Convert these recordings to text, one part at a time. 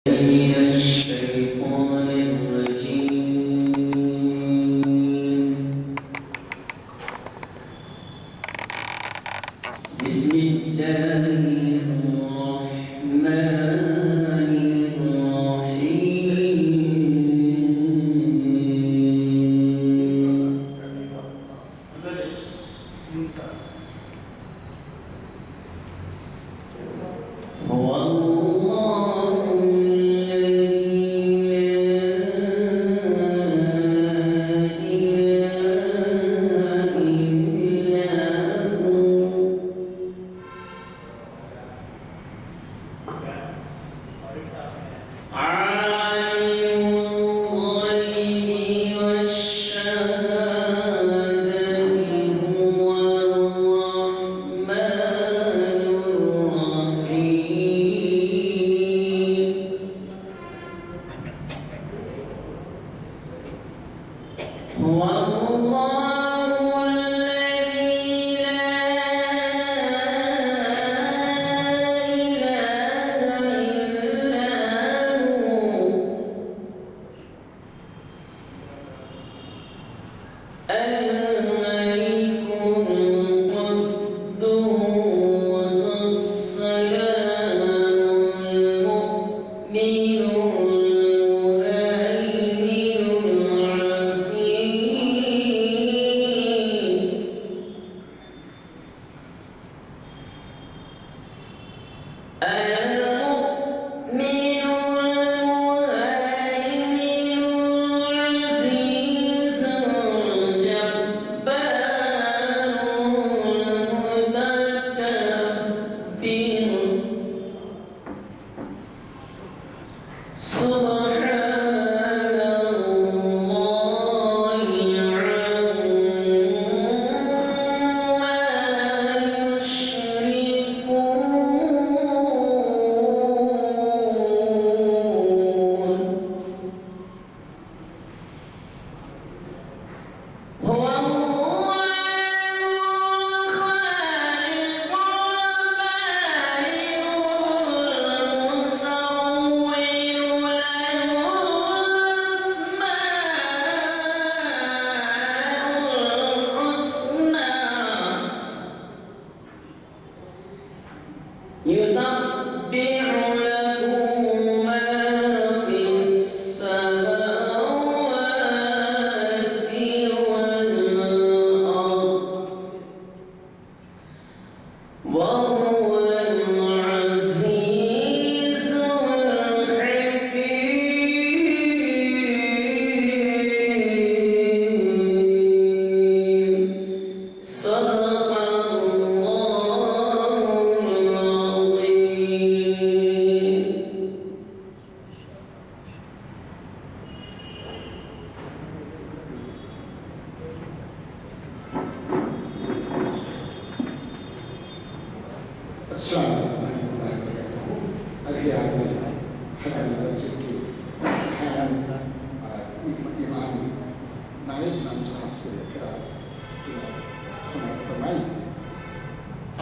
من الشيطان الرجيم. بسم الله الرحمن الرحيم. هو الله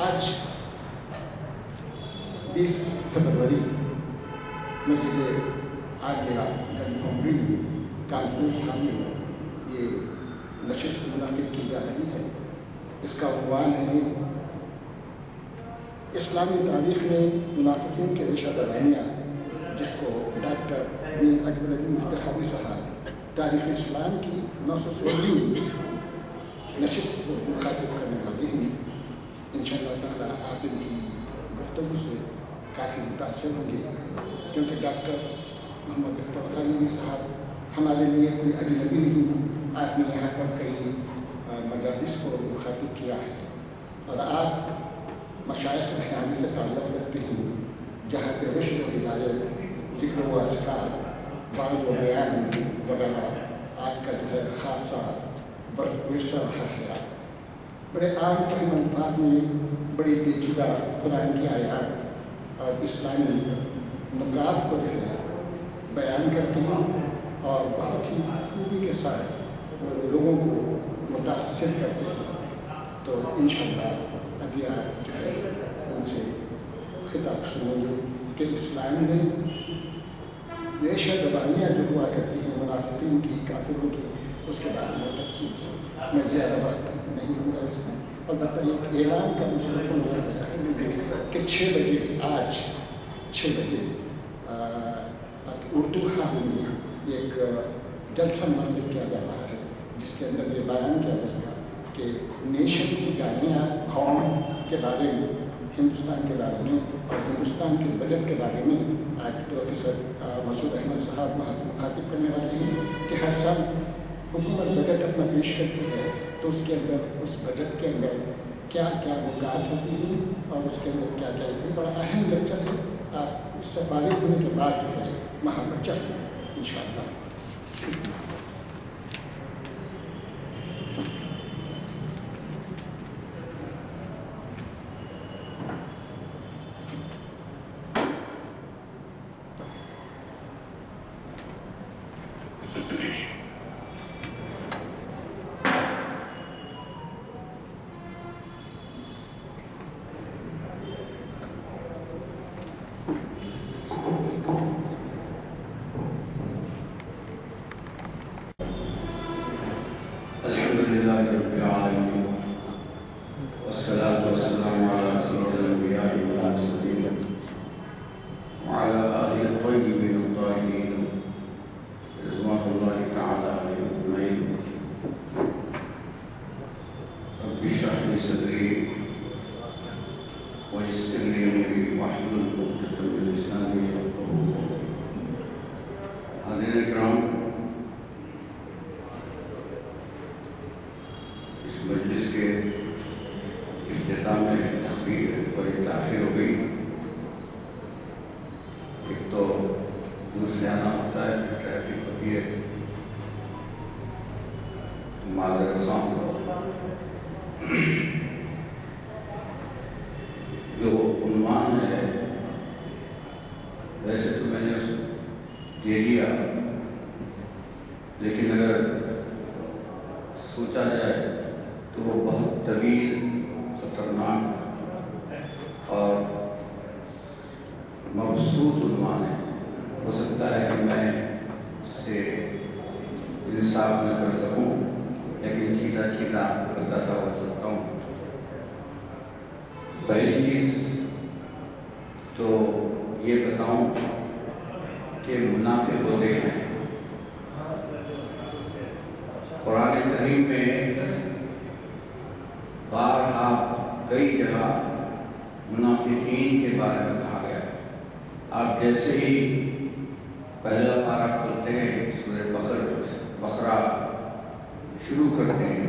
آج 20 فروری مسجد عالیہ کنفرنس میں کانفرنس ہال میں یہ نشست منعقد کی جا رہی ہے. اس کا عنوان ہے اسلامی تاریخ میں منافقین کے ریشہ درانیہ، جس کو ڈاکٹر میر اکبر علی مفتخری صاحب تاریخ اسلام کی 916 نشست کو مخاطب کرنے والے ہیں. انشاءاللہ تعالیٰ آپ ان کی گفتگو سے کافی متاثر ہوں گے، کیونکہ ڈاکٹر محمد اختر خانوی صاحب ہمارے لیے کوئی اجنبی نہیں. آپ نے یہاں پر کئی مجالس کو مخاطب کیا ہے اور آپ مشائخ بحرانی سے تعلق رکھتے ہیں، جہاں پہ رشد و ہدایت، ذکر و اذکار، بعض و بیان وغیرہ آپ کا جو ہے خاصہ ورثہ رہا ہے. بڑے عام فہم الفاظ میں بڑی پیچیدہ قرآن کی آیات اور اسلامی نکات کو جو ہے بیان کرتے ہیں اور بہت ہی خوبی کے ساتھ وہ لوگوں کو متاثر کرتے ہیں. تو انشاءاللہ ابھی آپ جو ہے ان سے خطاب سنیں گے کہ اسلام میں یہ شدبانیاں جو ہوا کرتی ہیں منافقین کی، کافروں کی، اس کے بارے میں تفصیل سے میں زیادہ بات نہیں لوں گا اس میں۔ اور بتائیے اعلان کا مجھے حکم ہوا ہے کہ 6 بجے آج 6 بجے اردو حال میں ایک جلسہ منعقد کیا جا رہا ہے، جس کے اندر یہ بیان کیا جائے گا کہ نیشن کی کامیاب قوم کے بارے میں، ہندوستان کے بارے میں اور ہندوستان کے بجٹ کے بارے میں آج پروفیسر مسعود احمد صاحب مخاطب کرنے والے ہیں کہ ہر سال حکومت بجٹ اپنا پیش کرتی ہے تو اس کے اندر، اس بجٹ کے اندر کیا کیا نکات ہوتی ہیں اور اس کے اندر کیا کیا ہوتی ہے۔ بڑا اہم لیکچر ہے، آپ اس سے فارغ ہونے کے بعد جو ہے وہاں پر چلتے ہیں انشاءاللہ۔ الحمدللہ رب العالمین والصلاة والسلام علی سید الانبیاء والمرسلین وعلی آلہ الطیبین الطاہرین رضوان اللہ تعالی علیہم اجمعین۔ رب اشرح لی صدری ویسر لی امری واحلل عقدۃ من لسانی یفقہوا قولی۔ حاضرین کرام، مجلس کے اختتام میں تقریر بڑی تاخیر ہو گئی۔ ایک تو دور سے آنا ہوتا ہے، پھر ٹریفک ہوتی ہے، معذرت خواہ۔ جو عنوان ہے ویسے تو میں نے اس دے دیا، لیکن اگر سوچا جائے تو وہ بہت طویل، خطرناک اور مبسوط عنوان ہے۔ ہو سکتا ہے کہ میں اس سے انصاف نہ کر سکوں، لیکن سیدھا سیدھا بتاتا ہوا چلتا ہوں۔ پہلی چیز تو یہ بتاؤں کہ منافق ہوتے ہیں۔ قرآن کریم میں بارہا کئی جگہ منافقین کے بارے میں کہا گیا ہے۔ آپ جیسے ہی پہلا پارہ کھولتے ہیں، سورہ بقرہ شروع کرتے ہیں،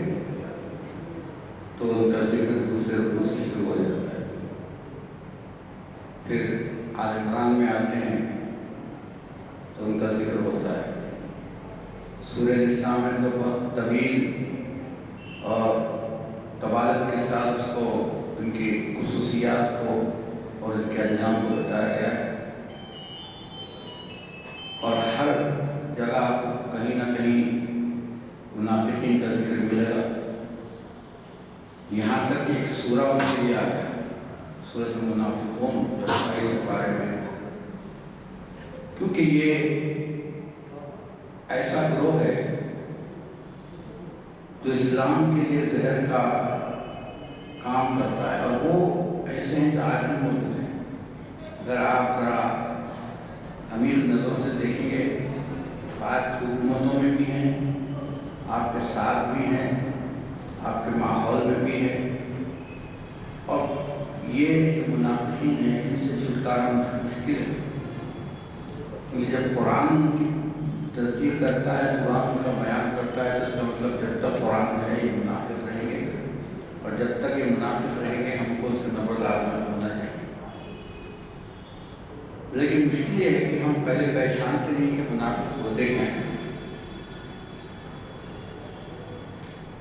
تو ان کا ذکر دوسرے رکوع سے شروع ہو جاتا ہے۔ پھر آل عمران میں آتے ہیں تو ان کا ذکر ہوتا ہے۔ سورہ نساء میں تو بہت طویل اور طوالت کے ساتھ اس کو، ان کی خصوصیات کو اور ان کے انجام کو بتایا گیا ہے، اور ہر جگہ آپ کو کہیں نہ کہیں منافقین کا ذکر ملے گا۔ یہاں تک کہ ایک سورہ اس کے لیے آ گیا، سورۃ المنافقون، جو اس بارے میں، کیونکہ یہ ایسا گروہ ہے جو اسلام کے لیے زہر کا کام کرتا ہے، اور وہ ایسے ہیں کہ آج بھی موجود ہیں۔ اگر آپ ذرا عمیق نظروں سے دیکھیں گے، آج حکومتوں میں بھی ہیں، آپ کے ساتھ بھی ہیں، آپ کے ماحول میں بھی ہے، اور یہ جو منافقین ہیں ان سے چھٹکارا مشکل ہے، کیونکہ جب قرآن کی تصدیق کرتا ہے، قرآن ان کا بیان کرتا ہے، تو اس کا مطلب جب تک قرآن ہے یہ منافق رہیں گے، اور جب تک یہ منافق رہیں گے ہم کو ان سے نبردار ہونا چاہیے۔ لیکن مشکل یہ ہے کہ ہم پہلے پہچانتے نہیں کہ منافق ہوتے کیا ہیں۔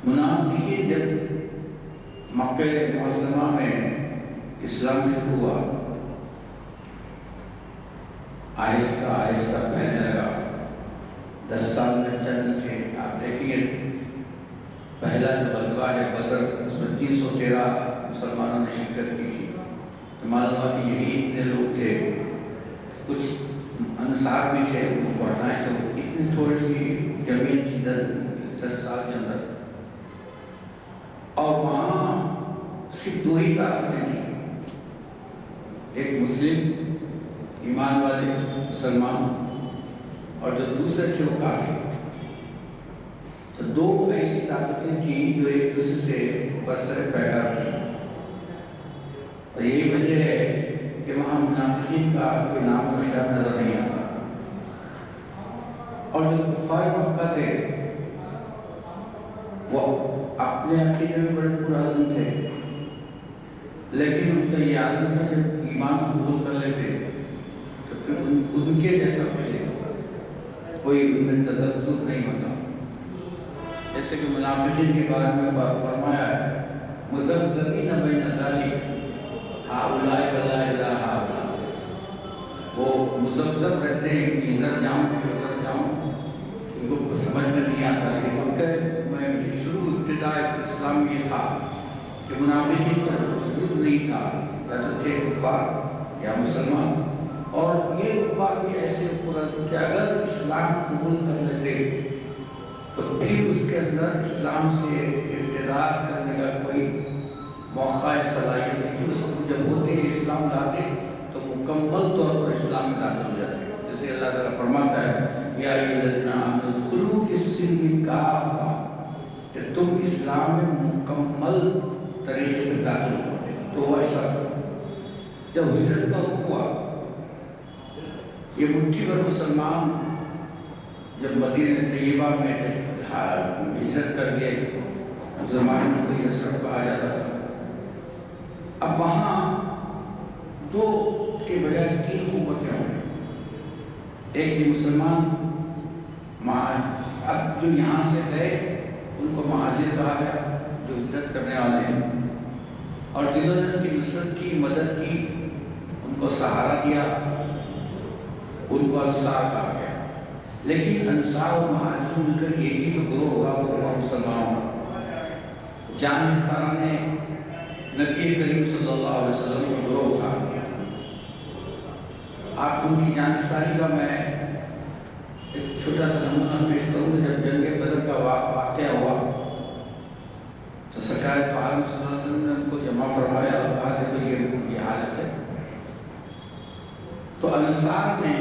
منافقین جب مکہ معظمہ میں اسلام شروع ہوا، آہستہ آہستہ پھیلنے لگا۔ 10 سال میں چند تھے، آپ دیکھیں گے پہلا جو غزوہ ہے بدر، اس میں 313 مسلمانوں نے شرکت کی تھی، تو معلوم ہوا کہ یہی اتنے لوگ تھے۔ کچھ انصار بھی تھے ان کو ہٹائیں تو اتنی تھوڑی سی زمین تھی 10 سال کے اندر، اور وہاں صرف 2 ہی طاقتیں تھیں، ایک مسلم ایمان والے مسلمان اور جو دوسرے تھے وہ کافر۔ تو 2 ایسی طاقتیں تھیں جو ایک دوسرے سے برسر پیکار تھیں، اور یہی وجہ ہے کہ وہاں منافقین کا کوئی نام و نشان نظر نہیں آتا، اور جو کفار مکہ تھے وہ اپنے عقیدے میں بڑے پرعزم تھے، لیکن ان کا یہ عادت تھا جب ایمان قبول کر لیتے تو پھر ان کے جیسا کوئی ان میں تذبذب نہیں ہوتا، جیسے کہ منافقین کے بارے میں فرمایا ہے مذبذبین بین ذالک ہؤلاء ولا الی ہؤلاء، وہ مذبذب رہتے ہیں کہ ادھر جاؤں ادھر جاؤں، ان کو سمجھ میں نہیں آتا، لیکن ان کے شروع ابتدا اسلام یہ تھا کہ منافقین کا وجود نہیں تھا، یا تو تھے کفار یا مسلمان، اور یہ کفار بھی ایسے کہ اگر اسلام قبول کر لیتے تو پھر اس کے اندر اسلام سے ارتداد کرنے کا کوئی موقع صلاحیت نہیں، اس کو جب ہوتے اسلام لاتے تو مکمل طور پر اسلام میں داخل ہو جاتے، جیسے اللہ تعالیٰ فرماتا ہے یا ایھا الذین آمنوا ادخلوا فی السلم کافہ، کہ تم اسلام میں مکمل طریقے میں داخل ہو، تو وہ ایسا تھا۔ جب ہجرت کا حکم ہوا، یہ مٹھی بھر مسلمان جب مدینہ طیبہ میں ہجرت کر کے مسلمان کو یثرب کہا جاتا تھا، اب وہاں 2 کے بجائے 3 قوتیں ہوئیں، ایک یہ مسلمان اب جو یہاں سے گئے ان کو مہاجر کہا گیا، جو ہجرت کرنے والے ہیں، اور جنہوں نے ان کی نصرت کی مدد کی ان کو سہارا دیا ان کو انصار کہا گیا، لیکن انصار و مہاجر مل کر ایک ہی تو گروہ ہوا، وہ ہوا مسلمانوں کا۔ جان نثارہ نے نبی کریم صلی اللہ علیہ وسلم کا گروہ تھا، آپ ان کی جان نثاری کا میں ایک چھوٹا سا نمونہ پیش کروں گا۔ جب جنگ بدر کا واقعہ ہوا تو سرکار تو عالم صلی اللہ علیہ وسلم نے ان کو جمع فرمایا اور کہا کہ یہ حالت ہے، تو انصار نے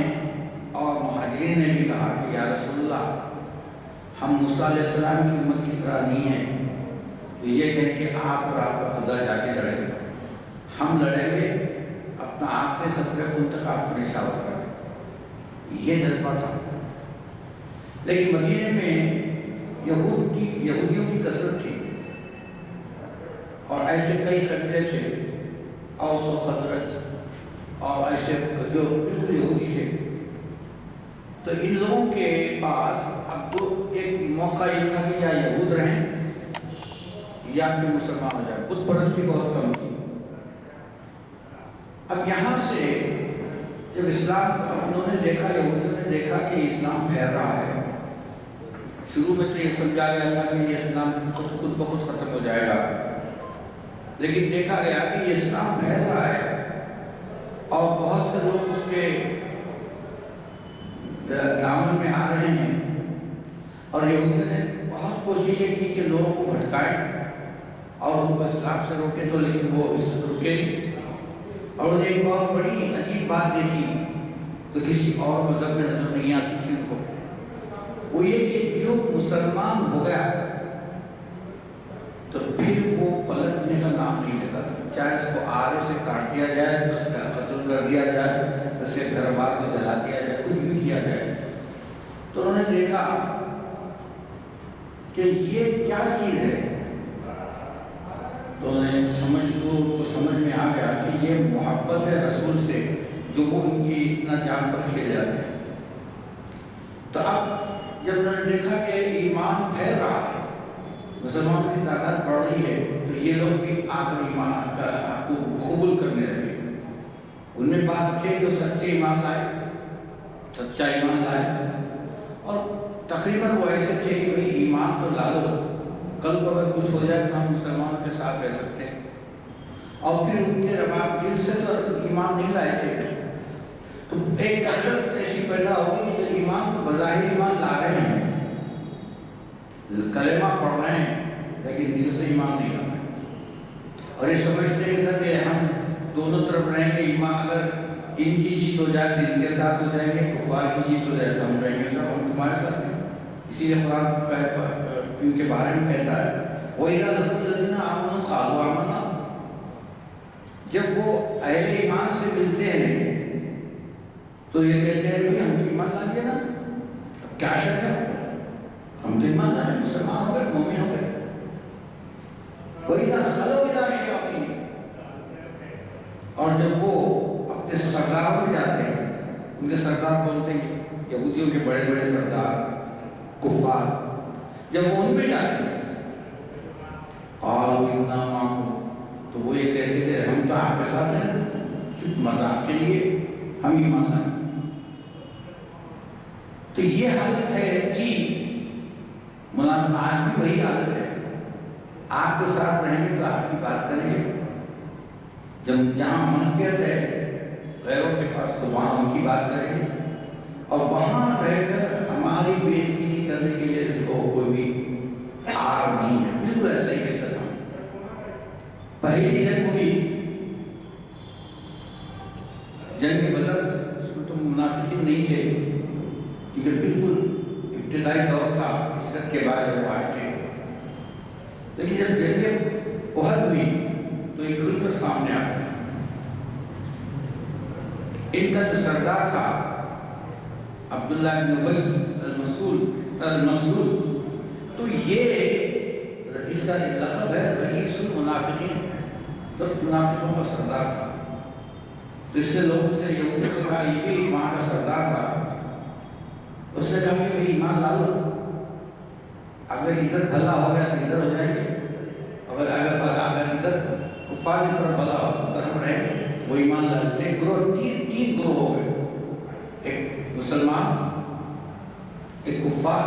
اور مہاجرین نے بھی کہا کہ یا رسول اللہ ہم موسیٰ علیہ السلام کی امت کی طرح نہیں ہیں، تو یہ کہیں کہ آپ اور آپ کا خدا جا کے لڑیں گے، ہم لڑیں گے اپنا آخری خطرے خون تک آپ کو نشاور کریں گے، یہ جذبہ تھا۔ لیکن مدینے میں یہودیوں کی کثرت تھی، اور ایسے کئی قبیلے تھے، اوس و خزرج اور ایسے جو بالکل یہودی تھے، تو ان لوگوں کے پاس اب ایک موقع یہ تھا کہ یا یہود رہیں یا پھر مسلمان ہو جائے، بت پرستی بہت کم تھی۔ اب یہاں سے جب اسلام انہوں نے دیکھا، یہودیوں نے دیکھا کہ اسلام پھیل رہا ہے، شروع میں تو یہ سمجھا گیا تھا کہ یہ اسلام خود بخود ختم ہو جائے گا، لیکن دیکھا گیا کہ یہ اسلام پھیل رہا ہے اور بہت سے لوگ اس کے دامن میں آ رہے ہیں، اور یہودیوں نے بہت کوششیں کی کہ لوگوں کو بھٹکائیں اور ان کو اسلام سے روکے، تو لیکن وہ اس سے رکے نہیں، اور انہیں ایک بہت بڑی عجیب بات دیکھی تو کسی اور مذہب میں نظر نہیں آتی تھی ان کو، وہ یہ کہ جو مسلمان ہو گیا تو پھر وہ پلٹنے کا نام نہیں لیتا، چاہے اس کو آرے سے کاٹ دیا جائے، قتل کر دیا جائے، اس کے گھر بار کو جلا دیا جائے، کچھ بھی کیا جائے۔ تو انہوں نے دیکھا کہ یہ کیا چیز ہے، تو انہیں سمجھ میں آ گیا کہ یہ محبت ہے رسول سے جو وہ ان کی اتنا جان پر کھیل جاتے ہیں۔ تو اب جب انہوں نے دیکھا کہ ایمان پھیل رہا ہے، مسلمانوں کی تعداد بڑھ رہی ہے، تو یہ لوگ بھی آ کر ایمان کو قبول کرنے لگے۔ ان میں بعض تھے جو سچے ایمان لائے، سچا ایمان لائے، اور تقریباً وہ ایسے تھے کہ بھئی ایمان تو لا لو، کل کو اگر کچھ ہو جائے تو ہم مسلمانوں کے ساتھ رہ سکتے ہیں، اور پھر ان کے رباب دل سے تو ایمان نہیں لائے تھے، تو ایک کثرت ایسی پیدا ہوگی کہ جو ایمان تو بظاہر ایمان لا رہے ہیں، کلمہ پڑھ رہے ہیں، لیکن دل سے ایمان نہیں لا رہے، اور یہ سمجھتے ہیں کہ ہم دونوں طرف رہیں گے، ایمان اگر ان کی جیت ہو جائے تو ان کے ساتھ ہو جائیں گے، کفار کی جیت ہو جائے تو ہم رہیں گے سب ہم تمہارے ساتھ ہیں۔ اسی لیے قرآن ان کے بارے میں کہتا ہے وَإِذَا لَقُوا الَّذِينَ آمَنُوا قَالُوا آمَنَّا، جب وہ اہل ایمان سے ملتے ہیں تو یہ کہتے ہیں بھئی ہم تو ایمان لا دیا نا، اب کیا شک ہے، ہم تو ایمان لا دیا، مسلمان ہو گئے، مومن ہو گئے۔ وَإِذَا خَلَوْا إِلَىٰ شَيَاطِینِهِمْ، اور جب وہ اپنے سرداروں میں جاتے ہیں، ان کے سردار بولتے ہیں یہودیوں کے بڑے بڑے سردار کفار، جب وہ ان میں جاتے ہیں قالوا انا معکم، تو وہ یہ کہتے کہ ہم تو آپ کے ساتھ ہیں، صرف مذاق کے لیے ہم ایمان لائیں۔ تو یہ حالت ہے جی منافق، آج بھی وہی حالت ہے، آپ کے ساتھ رہیں گے تو آپ کی بات کریں گے، جب جہاں منفیت ہے غیروں کے پاس تو وہاں ان کی بات کریں گے، اور وہاں رہ کر ہماری بے یقینی کرنے کے لیے تو کوئی بھی آر نہیں ہے، بالکل ایسا ہی کیسا تھا۔ پہلی جنگ ہوئی جنگ بدر، اس میں تو منافقین نہیں تھے کیونکہ بالکل ابتدائی دور تھا، ہجرت کے بعد وہ آئے تھے، لیکن جب جنگ احد ہوئی تو یہ کھل کر سامنے آ گیا۔ ان کا جو سردار تھا عبداللہ بن ابی المسلول، تو یہ اس کا لقب ہے رئیس المنافقین، جب منافقوں کا سردار تھا، تو اس نے لوگوں سے یہودی سے کہا یہ بھی وہاں کا سردار تھا، اس نے کہا کہ بھئی ایمان لا لو، اگر ادھر بھلا ہو گیا تو ادھر ہو جائیں گے، اگر ادھر کفار کی طرف بھلا ہو تو ادھر ہم رہیں گے، وہ ایمان لا لیتے۔ ایک گروہ تین گروہ ہو گئے، ایک مسلمان، ایک کفار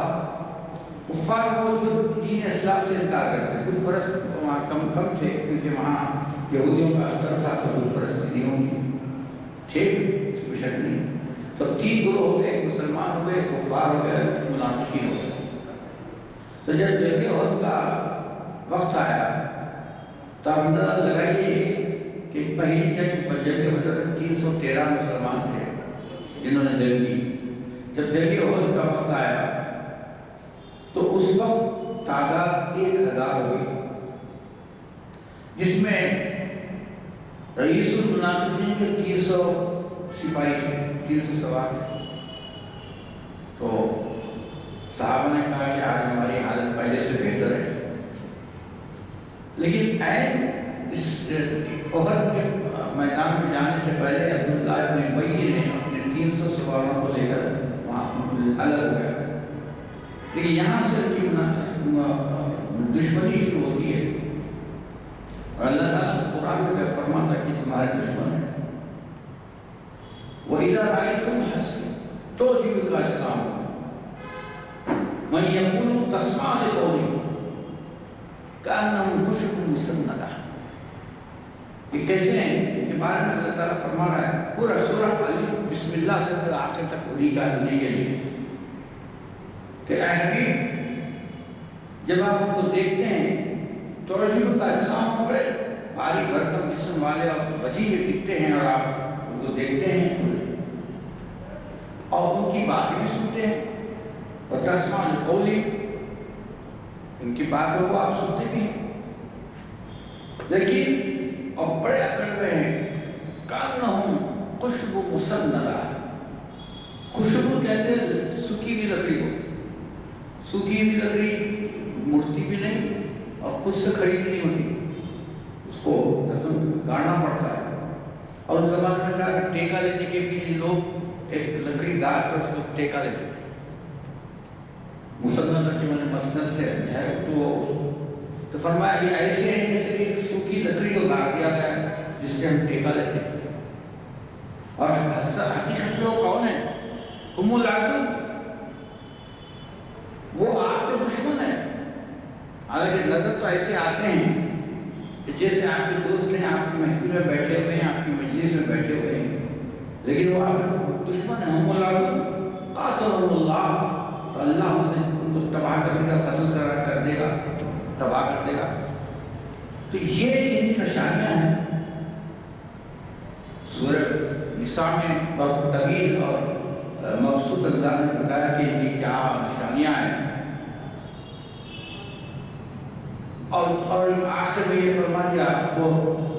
وہ جو دین اسلام سے انکار کرتے ہیں، بت پرست وہاں کم تھے کیونکہ وہاں یہودیوں کا اثر تھا تو بت پرستی نہیں ہوگی، ٹھیک، اس میں شک نہیں۔ تو تین گروہ ہو گئے، ایک مسلمان ہو گئے، ایک کفار ہو گئے، ایک منافقین ہو گئے۔ تو جب جنگ احد کا وقت آیا تو آپ اندازہ لگائیے کہ پہلی جنگ بدر 313 مسلمان تھے جنہوں نے جنگ کی، جب جنگ احد کا وقت آیا تو اس وقت تعداد 1000 ہو گئی، جس میں رئیس المنافقین کے 300 سپاہی تھے، 300 سوار تھے۔ تو صحابہ نے کہا کہ آج ہماری حالت پہلے سے بہتر ہے، لیکن اس احد کے میدان میں جانے سے پہلے عبداللہ بن ابی نے اپنے 300 سواروں کو لے کر وہاں الگ ہو گیا، لیکن یہاں سے ان کی دشمنی شروع ہوتی ہے، اور اللہ تعالیٰ قرآن میں فرماتا ہے کہ تمہارے دشمن ہیں۔ وَإِذَا رَأَيْتُمْ تُعْجِبُكَ أَجْسَامُهُمْ مَن يَقُولُ تَسْمَعُ لِقَوْلِهِمْ كَأَنَّهُمْ خُشُبٌ مُّسَنَّدَةٌ، یہ کیسے ہیں کہ بارے میں اللہ تعالیٰ فرما رہا ہے، پورا سورہ الف بسم اللہ سے لے کر آخر تک انہیں کا ہونے کے لیے کہ اے حبیب جب آپ ان کو دیکھتے ہیں تو عجیب کا اجسام بڑے بھاری بھرکم جسم والے اور وجیح دکھتے ہیں، اور آپ ان کو دیکھتے ہیں اور ان کی باتیں بھی سنتے ہیں، اور تسمع لقولی، ان کی باتوں کو آپ سنتے بھی ہیں، لیکن اور بڑے اکڑ ہوئے ہیں، کانہم خشب مسندہ، خوشبو کہتے ہیں سوکھی ہوئی لکڑی کو، سوکھی ہوئی لکڑی مڑتی بھی نہیں اور خود سے کھڑی بھی نہیں ہوتی، اس کو گاڑنا پڑتا ہے، اور اس زمانے میں کہا کہ ٹیکا لینے کے بھی لوگ ایک لکڑی گاڑ کر اس کو ٹیکا لیتے تھے، مسندہ کے میں نے مسند سے ہے تو فرمایا یہ ایسے ہیں جیسے کہ سوکھی لکڑی کو گاڑ دیا گیا ہے جس سے ہم ٹیکا لیتے ہیں، اور حقیقت میں وہ کون ہے؟ ہم العدو، وہ آپ کے دشمن ہیں، حالانکہ نظر تو ایسے آتے ہیں کہ جیسے آپ کے دوست ہیں، آپ کی محفل میں بیٹھے ہوئے ہیں، آپ کی مجلس میں بیٹھے ہوئے ہیں، لیکن وہ آپ کے دشمن ہیں، ہم العدو۔ قاتلهم اللہ، تو اللہ ان کو تباہ کر دے گا، قتل کر دے گا، تباہ کر دے گا۔ تو یہ ان کی نشانیاں ہیں۔ سورہ نساء میں بہت طویل اور مبسوط انداز میں بتایا کہ ان کی کیا نشانیاں ہیں، اور آخر میں یہ فرما دیا، وہ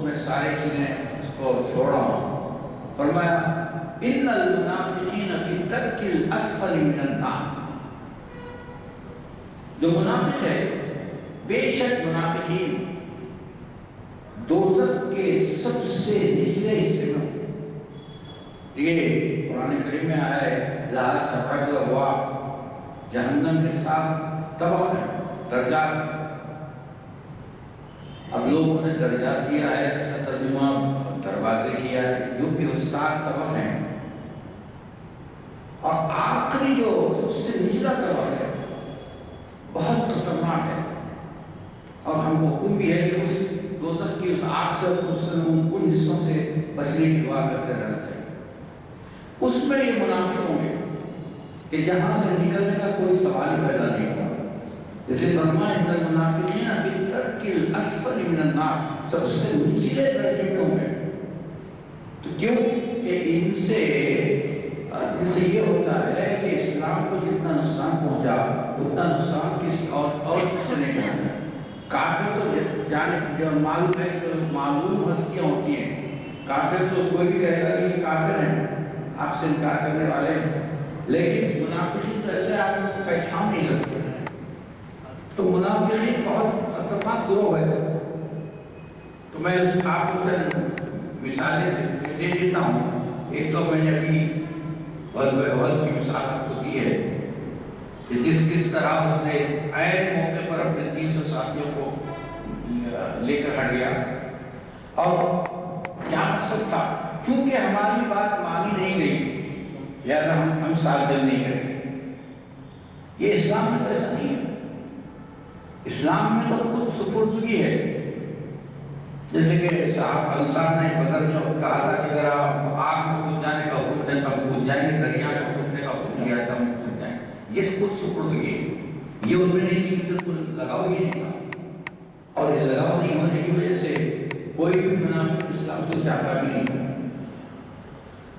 میں سارے چیزیں اس کو چھوڑ رہا ہوں، فرمایا ان المنافقین فی الدرک الاسفل من النار، جو منافق ہے، بے شک منافقین دوزخ کے سب سے نچلے حصے میں ہوتے ہیں۔ یہ قرآن کریم میں آیا ہے، لا سبعۃ ابواب، جہنم کے 7 طبق ہیں، درجات ہیں۔ اب لوگوں نے درجات کیا ہے، اس کا ترجمہ دروازے کیا ہے، جو بھی وہ 7 طبق ہیں، اور آخری جو سب سے نچلا طبق ہے بہت خطرناک ہے، اور ہم کو حکم بھی ہے کہ اس دوزخ کی اس آگ سے خصوصاً ان حصوں سے بچنے کی دعا کرتے رہنا چاہیے۔ اس میں یہ منافق ہوں گے کہ جہاں سے نکلنے کا کوئی سوال ہی پیدا نہیں ہوگا۔ جیسے فرمایا ان المنافقین فی الدرک الاسفل من النار، سب سے نچلے درجے میں ہوں گے۔ تو کیوں کہ ان سے یہ ہوتا ہے کہ اسلام کو جتنا نقصان پہنچا اتنا نقصان کسی اور چیز سے نہیں پہنچا۔ کافر تو جانب جو معلوم ہے کہ معلوم ہستیاں ہوتی ہیں، کافر تو کوئی بھی کہے گا کہ یہ کافر ہیں، آپ سے انکار کرنے والے ہیں، لیکن منافقین تو ایسے آدمی کو پہچان نہیں سکتے۔ تو منافقین بہت خطرناک گروہ ہے۔ تو میں آپ کو مثالیں دے دیتا ہوں۔ ایک تو میں نے ابھی غزوہ احد کی مثال آپ کو دی ہے کہ کس طرح اس نے عین موقع پر اپنے 300 ساتھیوں کو لے کر ہٹ گیا، اور کیا مقصد تھا؟ کیونکہ ہماری بات مانی نہیں گئی لہذا ہم ساتھ دل نہیں کریں گے۔ یہ اسلام میں تو ایسا نہیں ہے۔ اسلام میں تو خود سپردگی ہے۔ جیسے کہ صاحب انصار نے بدر میں کہا تھا کہ اگر آپ آگ میں کود جانے کا حکم دیں تو ہم کود جائیں گے، دریا میں کودنے کا حکم دیا تو ہم کود جائیں گے۔ یہ خود سپردگی ہے۔ یہ ان میں نہیں تھی کہ کوئی لگاؤ ہی نہیں تھا، اور یہ لگاؤ نہیں ہونے کی وجہ سے کوئی بھی منافق اسلام کو چاہتا بھی نہیں تھا۔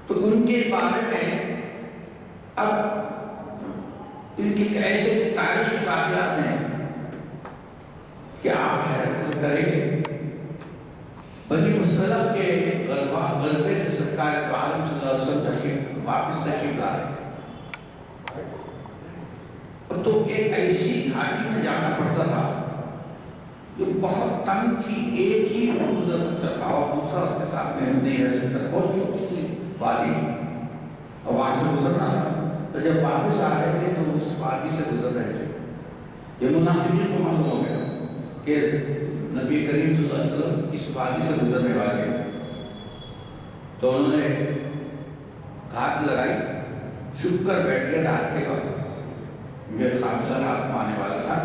تو ان کے بارے میں اب ان کی ایسے تاریخی واقعات ہیں کہ آپ حیرت سے کریں گے۔ بنی مصطلق کے غزوے سے سرکار دو عالم صلی اللہ علیہ وسلم واپس تشریف لا رہے تھے، تو ایک ایسی گھاٹی میں جانا پڑتا تھا جو بہت تنگ تھی، ایک ہی گزر سکتا تھا اور دوسرا اس کے ساتھ میں نہیں رہ سکتا، بہت چھوٹی تھی وادی تھی اور وہاں سے گزرنا تھا۔ تو جب واپس آ رہے تھے تو اس وادی سے گزر رہے تھے۔ یہ منافقین کو معلوم ہو گیا کہ نبی کریم صلی اللہ علیہ وسلم اس وادی سے گزرنے والے ہیں، تو انہوں نے گھات لگائی، چھپ کر بیٹھ گئے رات کے وقت، کیونکہ قافلہ رات کو آنے والا تھا،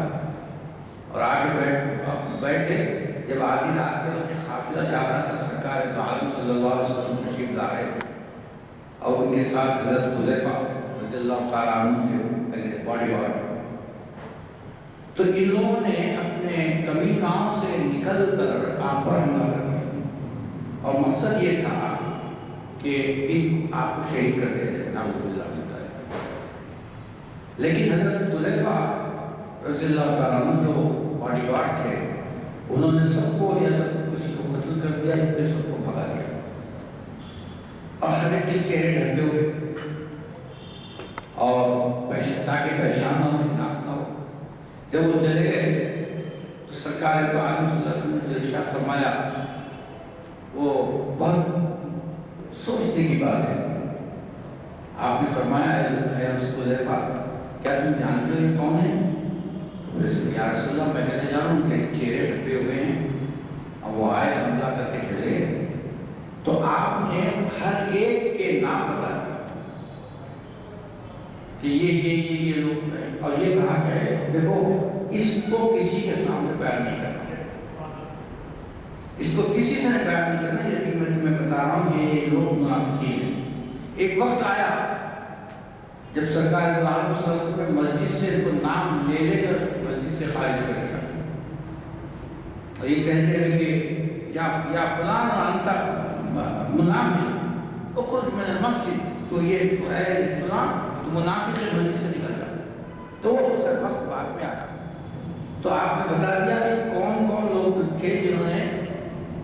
اور آ کے بیٹھ گئے۔ جب آدھی رات کے وقت قافلہ جا رہا تھا، سرکار دو عالم صلی اللہ علیہ وسلم تشریف لا رہے تھے، اور ان کے ساتھ حضرت حذیفہ رضی اللہ تعالیٰ عنہ تھے، باڈی گارڈ۔ تو ان لوگوں نے اپنے کمی گاؤں سے نکل کر آپ پر حملہ کر دیا، اور مقصد یہ تھا کہ ان آپ کو شہید کر دے دیں، نعوذ باللہ من ذالک۔ لیکن حضرت حذیفہ رضی اللہ تعالیٰ عنہ جو باڈی گارڈ تھے، انہوں نے سب کو یا کسی کو قتل کر دیا یا پھر سب کو بھگا دیا، اور ہر ایک کے چہرے ڈھکے ہوئے، اور تاکہ پہچان نہ ہو، شناخت نہ ہو۔ جب وہ چلے گئے تو سرکار دو عالم صلی اللہ علیہ وسلم نے جو ارشاد فرمایا وہ بہت سوچنے کی بات ہے۔ آپ نے فرمایا اے حذیفہ، کیا تم جانتے ہو یہ کون ہے؟ یا رسول اللہ، میں کیسے جانوں؟ ان کے چہرے ڈھپے ہوئے ہیں، اور وہ آئے حملہ کر کے چلے گئے۔ تو آپ نے ہر ایک کے نام بتا دیا کہ یہ لوگ ہیں، اور یہ کہا کہ دیکھو اس کو کسی کے سامنے بیان نہیں کرنا، اس کو کسی سے بیان نہیں کرنا، یہ میں تمہیں بتا رہا ہوں، یہ لوگ منافقین ہیں۔ ایک وقت آیا جب سرکار دو عالم صلی اللہ علیہ وسلم نے مسجد سے ان کو نام لے لے کر مسجد سے خارج کر دیا اور یہ کہتے ہیں کہ یا فلان انت منافق اخرج من المسجد، تو یہ تو اے فلان تو منافق مسجد سے نکل جا. تو وہ سر وقت بعد میں آیا تو آپ نے بتا دیا کہ کون کون لوگ تھے جنہوں نے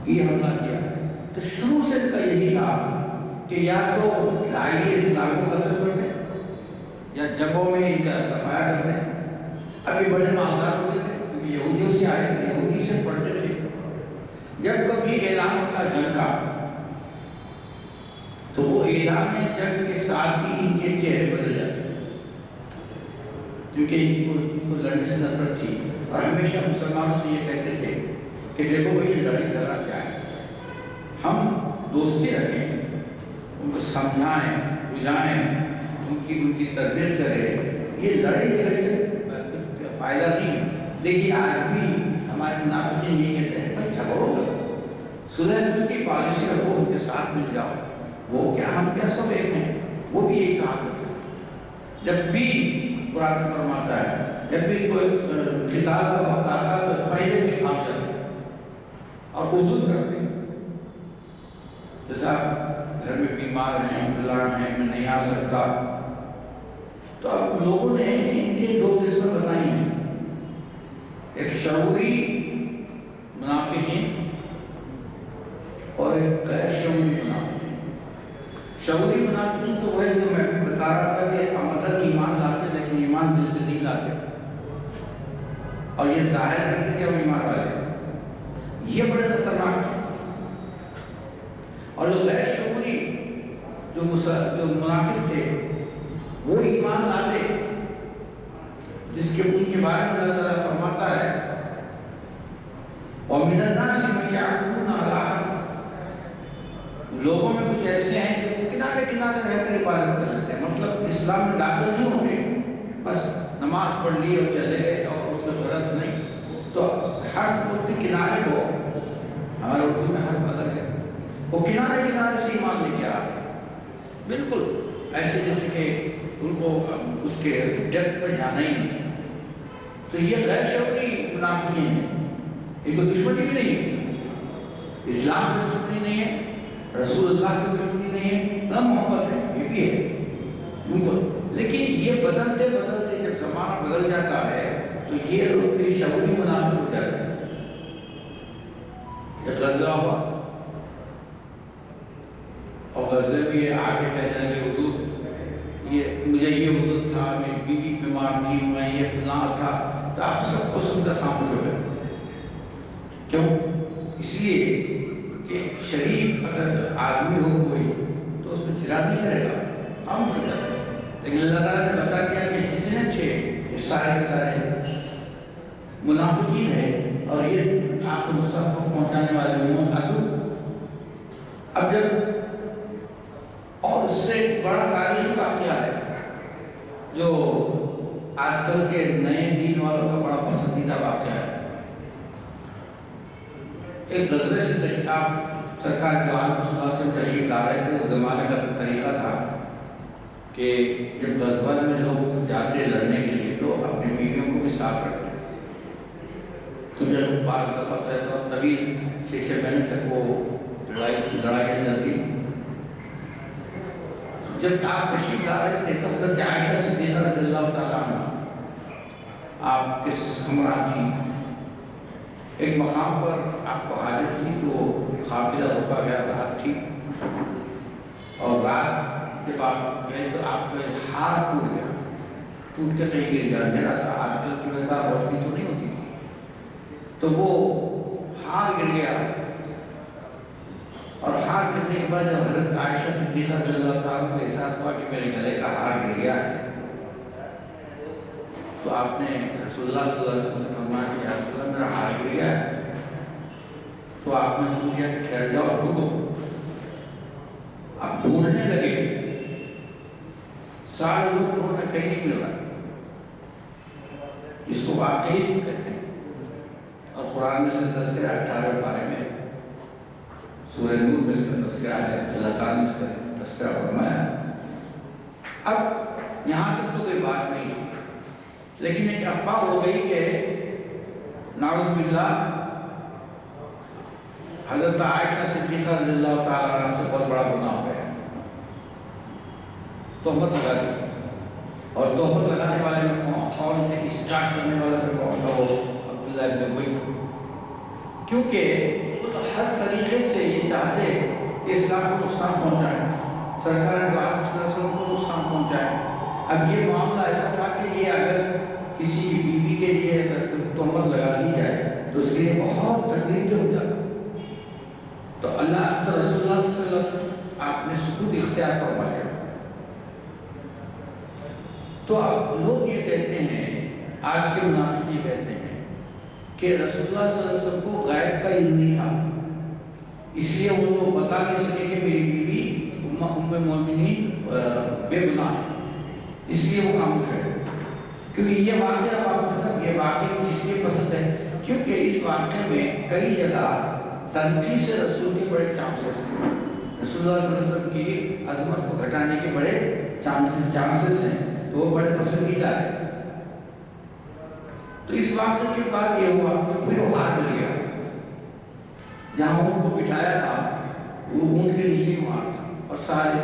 یہ حملہ کیا. تو شروع سے ان کا یہی تھا کہ یا تو داعی اسلام کو ختم کر دیں یا جگہوں میں ان کا صفایا کر دیں. ابھی بڑے مالدار ہوتے تھے کیونکہ یہودیوں سے آئے، یہودی سے پڑھتے تھے. جب کبھی اعلان ہوتا جنگ کا تو وہ اعلان جنگ کے ساتھ ہی ان کے چہرے بدل جاتے کیونکہ ان کو لڑنے سے نفرت تھی اور ہمیشہ مسلمانوں سے یہ کہتے تھے کہ دیکھو بھائی یہ لڑائی جھگڑا کیا ہے، ہم دوستی رکھیں، ان کو سمجھائیں بجھائیں، ان کی تربیت کریں. یہ لڑائی جھگڑے سے فائدہ نہیں. لیکن آج بھی ہمارے منافقین یہ کہتے ہیں بھائی جھگڑو گا، صلح کی پالیسی رکھو، ان کے ساتھ مل جاؤ. وہ کیا ہم کیا سب ایک ہیں، وہ بھی ایک کہا کرتے ہیں. جب بھی قرآن میں فرماتا ہے جب بھی کوئی قتال کا وقت آتا ہے تو پہلے سے بھاگ جاتے ہیں اور عذر کرتے ہیں. جیسا گھر میں بیمار ہیں، فلان ہیں، میں نہیں آ سکتا. تو اب لوگوں نے ان کے دو قسمیں بتائی ہیں، ایک شعوری منافقین اور ایک غیر شعوری منافقین. شعوری منافقین تو وہ ہے جو میں بتا رہا تھا کہ عمدن ایمان لاتے لیکن ایمان دل سے نہیں لاتے اور یہ ظاہر کرتے کہ ہم ایمان والے ہیں. یہ بڑے خطرناک ہیں. اور جو غیر شعوری جو منافق تھے وہ ایمان لاتے، جس کے ان کے بارے میں اللہ تعالیٰ فرماتا ہے وَمِنَ النَّاسِ مَن يَعْبُدُونَ عَلَىٰ حَرْفٍ. لوگوں میں کچھ ایسے ہیں جو کنارے کنارے رہ کر عبادت کر لیتے ہیں، مطلب اسلام میں داخل نہیں ہوتے، بس نماز پڑھ لی اور چلے گئے اور اس سے غرض نہیں. تو حرف بولتے کنارے کو، ہمارے اردو میں حرف الگ ہے، وہ کنارے کنارے سے ایمان لے کے آتے ہیں بالکل ایسے جیسے کہ ان کو اس کے ڈیپتھ میں جانا ہی نہیں. تو یہ غیر شعوری منافقین ہیں. ان کو دشمنی بھی نہیں ہے، اسلام سے دشمنی نہیں ہے، رسول اللہ سے دشمنی نہیں ہے، نہ محبت ہے، یہ بھی ہے ان کو. لیکن یہ بدلتے بدلتے جب زمانہ بدل جاتا ہے تو یہ لوگ بھی شعوری منافق ہو جاتے ہیں. یہ غزہ ہوا اور غزے بھی آگے کہنے لگے حضور یہ مجھے یہ حضور تھا، میری بیوی بیمار تھی، میں یہ فلاں تھا. تو آپ سب کو سن کر خاموش ہو گئے. کیوں؟ اس لیے کہ شریف اگر آدمی ہو کوئی تو اس میں چراغ نہیں کرے گا، خاموش ہو جاتا ہے. لیکن اللہ تعالیٰ نے بتا دیا کہ جتنے تھے یہ سارے سارے منافقین ہیں اور یہ آپ کو نصرت کو پہنچانے والے ہوں عدو. اب جب اور اس سے بڑا تاریخی واقعہ ہے جو آج کل کے نئے دین والوں کا بڑا پسندیدہ واقعہ ہے. ایک غزوے سے تشریف سرکار دو عالم صلی اللہ علیہ وسلم تشریف لا رہے تھے. اس زمانے کا طریقہ تھا کہ جب غزوہ میں لوگ جاتے لڑنے کے لیے تو اپنی بیویوں کو بھی ساتھ رکھتے. تو جب بعض دفعہ ایسا طویل 6 مہینے تک وہ لڑائیاں چلتی. جب آپ تشریف لا رہے تھے تو حضرت عائشہ صدیقہ رضی اللہ تعالیٰ عنہ آپ کے ہمراہ تھیں. ایک مقام پر آپ کو حاجت تھی تو قافلہ رکا گیا، رات تھی اور رات جب آپ گئے تو آپ کا ہار ٹوٹ گیا، ٹوٹ کے کہیں گر گیا. اندھیرا تھا، آج کل کی ویسا روشنی تو نہیں ہوتی تھی. تو وہ ہار گر گیا اور ہار گرنے کے بعد جب حضرت عائشہ صدیقہ رضی اللہ تعالیٰ کو احساس ہوا کہ میرے گلے کا ہار گر گیا ہے تو آپ نے رسول اللہ صلی اللہ علیہ وسلم سے فرمایا کہ یا رسول اللہ میرا ہار گر گیا ہے. تو آپ نے حکم کیا کہ ٹھہر جاؤ اور ڈھونڈو. اب ڈھونڈنے لگے، سارے لوگ ڈھونڈنے کہیں نہیں مل رہا. اس کو واقعی کہتے ہیں اور قرآن میں سے تذکرہ 18 پارے میں سورہ نور میں اس کا تذکرہ ہے. اللہ تعالیٰ نے اس کا تذکرہ فرمایا. اب یہاں تک تو کوئی بات نہیں تھی، لیکن ایک افواہ ہو گئی کہ نعوذ باللہ حضرت عائشہ صدیقہ رضی اللہ تعالیٰ عنہ سے بہت بڑا گناہ ہو گیا، تہمت لگا دی۔ اور تہمت لگانے والے میں کون سے اسٹارٹ کرنے والے میں کون تھا؟ وہ عبداللہ ابن ابی، کیونکہ ہر طریقے سے یہ چاہتے کہ اسلام کو نقصان پہنچائے، سرکار دو عالم صلی اللہ علیہ وسلم کو نقصان پہنچائے۔ اب یہ معاملہ ایسا تھا کہ یہ اگر کسی کی بیوی کے لیے تہمت لگا دی جائے تو اس کے لیے بہت تکلیف ہو جاتا۔ تو اللہ تو رسول اللہ صلی اللہ علیہ وسلم آپ نے سکوت اختیار فرما لیا۔ تو اب لوگ یہ کہتے ہیں، آج کے منافق یہ کہتے ہیں کہ رسول اللہ صلی اللہ علیہ وسلم کو غیب کا علم نہیں تھا، اس لیے وہ بتا نہیں سکے کہ میری بیوی ام مومنین بے گناہ ہے، اس لیے وہ خاموش ہے۔ کیونکہ یہ واقعہ یہ واقعہ اس لیے پسند ہے کیونکہ اس واقعے میں کئی جگہ تنقید سے رسول کے بڑے چانسز ہیں، رسول اللہ صلی اللہ علیہ وسلم کی عظمت کو گھٹانے کے بڑے چانسز ہیں، تو وہ بڑے پسندیدہ ہے۔ تو اس واقعے کے بعد یہ ہوا کہ پھر وہ ہار مل گیا، جہاں اونٹ کو بٹھایا تھا وہ اونٹ کے نیچے وہاں تھا اور سارے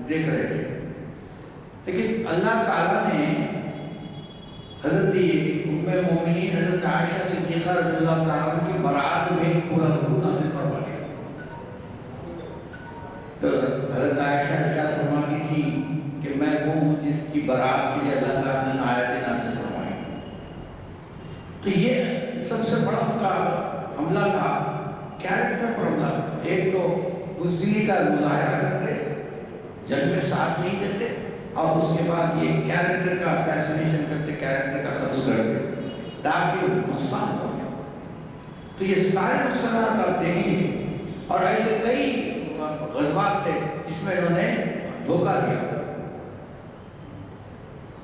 دیکھ رہے تھے، لیکن اللہ تعالیٰ نے حضرت ام مومنین حضرت عائشہ صدیقہ رضی اللہ تعالیٰ عنہ کی برات میں پورا رکوع نازل فرما دیا۔ تو حضرت عائشہ ارشاد فرماتی تھی کہ میں وہ ہوں جس کی برات کے لیے اللہ تعالیٰ نے آیتیں نازل فرمائی۔ تو یہ سب سے بڑا ان کا حملہ تھا، کیریکٹر پر حملہ تھا۔ ایک تو بزدلی کا مظاہرہ کرتے، جنگ میں ساتھ نہیں دیتے، اور اس کے بعد یہ کیریکٹر کا اسیسینیشن کرتے، کیریکٹر کا قتل کرتے تاکہ نقصان ہو جائے۔ تو یہ سارے نقصانات آپ دیکھیں گے، اور ایسے کئی غزوات تھے جس میں انہوں نے دھوکہ دیا۔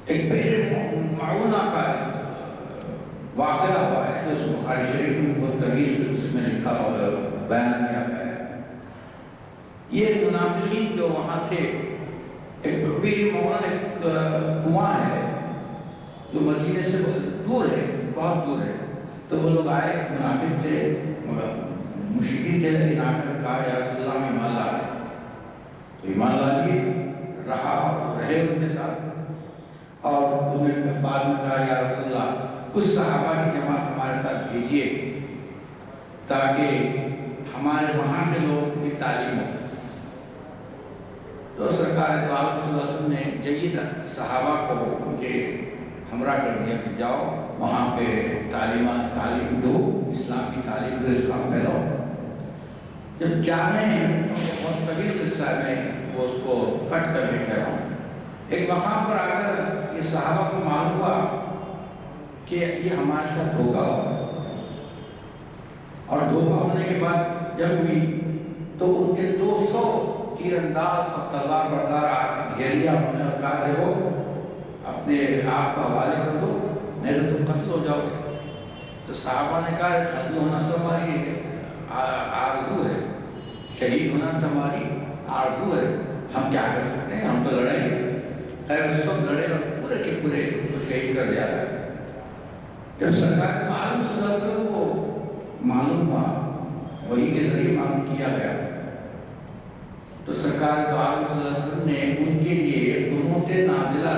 ایک بئر معونہ کا واقعہ ہوا ہے جو بخاری شریف میں بہت طویل اس میں لکھا بیان کیا گیا ہے۔ یہ منافقین جو وہاں تھے، ایک بئر معونہ ایک کنواں ہے جو مدینے سے دور ہے، بہت دور ہے۔ تو وہ لوگ آئے، منافق تھے، مشرکین تھے، لیکن آ کر کہا یا رسول اللہ ہم ایمان لا رہے ہیں۔ تو ایمان لا لیے، رہے ان کے ساتھ، اور انہوں نے بعد میں کہا یا رسول اللہ کچھ صحابہ کی جماعت ہمارے ساتھ بھیجیے تاکہ ہمارے وہاں کے لوگ کی تعلیم ہو۔ تو سرکار دو عالم صلی اللہ علیہ وسلم نے جید صحابہ کو ان کے ہمراہ کر دیا کہ جاؤ وہاں پہ تعلیم دو، اسلام کی تعلیم دو، اسلام پھیلاؤ۔ جب چاہیں بہت طویل قصہ میں وہ اس کو کٹ کر کے کہہ رہا ہوں، ایک مقام پر آ کر یہ صحابہ کو معلوم ہوا کہ یہ ہمارے ساتھ دھوکہ ہوا، اور دھوکہ ہونے کے بعد جب ہوئی تو ان کے 200 تیر انداز اور تلوار بردار آ کے گھیر لیا انہوں نے اور کہا دیکھو اپنے آپ کا حوالے کر دو نہیں تو تم قتل ہو جاؤ گے۔ تو صحابہ نے کہا قتل ہونا تو ہماری آرزو ہے، شہید ہونا تو ہماری آرزو ہے، ہم کیا کر سکتے ہیں، ہم تو لڑیں گے۔ خیر اس وقت لڑے اور پورے کے پورے ان کو شہید کر دیا گیا۔ جب سرکار کو عالم صلی اللہ علیہ وسلم کو معلوم ہوا، وہی کے ذریعے معلوم کیا گیا، تو سرکار کو عالم صلی اللہ علیہ وسلم نے ان کے لیے قنوت نازلہ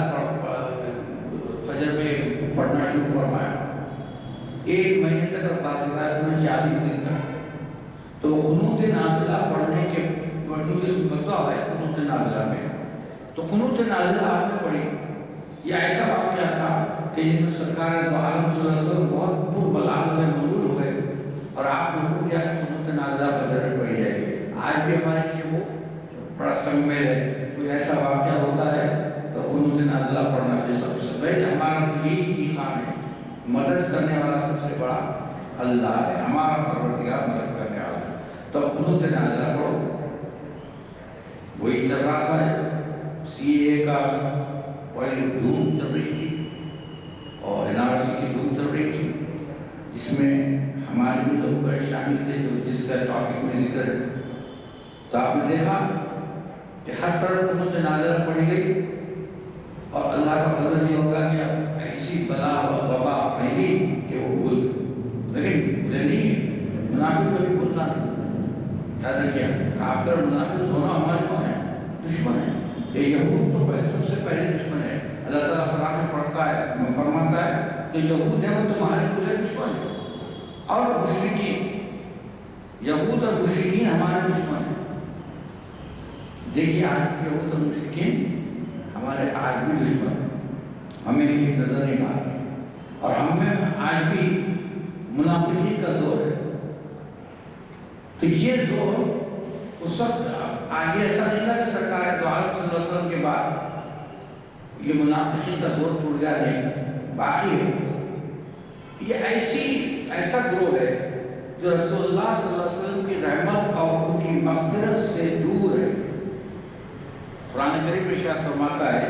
فجر میں پڑھنا شروع فرمایا، 1 مہینے تک اور بعض روایت میں 40 دن تک۔ تو قنوت نازلہ پڑھنے کے مطلب اس میں بدعا ہے قنوت نازلہ میں، تو قنوت نازلہ آپ نے پڑھی۔ یہ ایسا واقعہ تھا کہ جس میں سرکار دو عالم صلی اللہ علیہ وسلم بہت پر بلال ہوئے، ملول ہوئے، اور آپ نے حکم دیا کہ قنوت نازلہ فجر میں پڑھی جائے گی۔ آج بھی ہمارے لیے وہ بڑا سنگ میں ہے، کوئی ایسا واقعہ ہوتا ہے تو قنوت نازلہ پڑھنا چاہیے۔ سب سے بہتر ہمارا یہی کام ہے، مدد کرنے والا سب سے بڑا اللہ ہے، ہمارا پروردگار مدد کرنے والا ہے۔ تو قنوت نازلہ پڑھو۔ وہی چل رہا تھا، سی اے کا بڑی دھوم چل رہی تھی اور NRC کی دھوم چل رہی تھی، جس میں ہمارے بھی لوگ بڑے شامل تھے جو جس کا ٹاپک میں ذکر ہے۔ تو آپ نے دیکھا کہ ہر طرف قنوت نازلہ پڑھی گئی، اور اللہ کا فضل یہ ہوگا کہ اب ایسی بلا و وبا پھیلی کہ وہ بھول گئے، لیکن بھولے نہیں ہے، منافق کبھی بھولنا نہیں۔ پیدا کیا کافر اور منافق دونوں ہمارے کون ہیں؟ دشمن ہیں۔ یہ یہود تو سب سے پہلے دشمن ہے۔ اللہ تعالیٰ قرآن میں پڑھتا ہے، فرماتا ہے کہ یہود ہیں وہ تمہارے کھلے دشمن ہیں، اور مشرکین، یہود اور مشرکین ہمارے دشمن ہیں۔ دیکھیے آج یہود اور مشرکین ہمارے آج بھی دشمن ہیں، ہمیں ایک نظر نہیں مارتے، اور ہم میں آج بھی منافقین کا زور ہے۔ تو یہ زور اس وقت آگے ایسا نہیں تھا کہ سرکار دو عالم صلی اللہ علیہ وسلم کے بعد یہ منافقین کا زور ٹوٹ گیا، نہیں، باقی ہے۔ یہ ایسا گروہ ہے جو رسول اللہ صلی اللہ علیہ وسلم کی رحمت اور ان کی مغفرت سے دور ہے۔ قرآن کریم میں ارشاد فرماتا ہے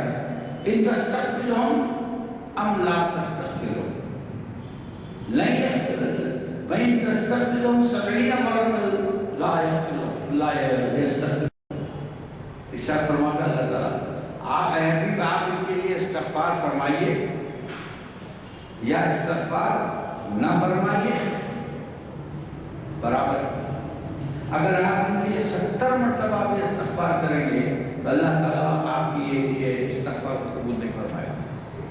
ان تستغفر لهم ام لا تستغفر لهم لن يغفر لهم وان تستغفر لهم 70 مرة لا يغفر لهم لا يستغفر۔ ارشاد فرماتا ہے اللہ تعالیٰ اے حبیب آپ ان کے لیے استغفار فرمائیے یا استغفار نہ فرمائیے، برابر۔ اگر آپ ان کے لیے 70 مرتبہ بھی استغفار کریں گے تو اللہ تعالیٰ آپ کی یہ استغفار کو قبول نہیں فرمائے گا۔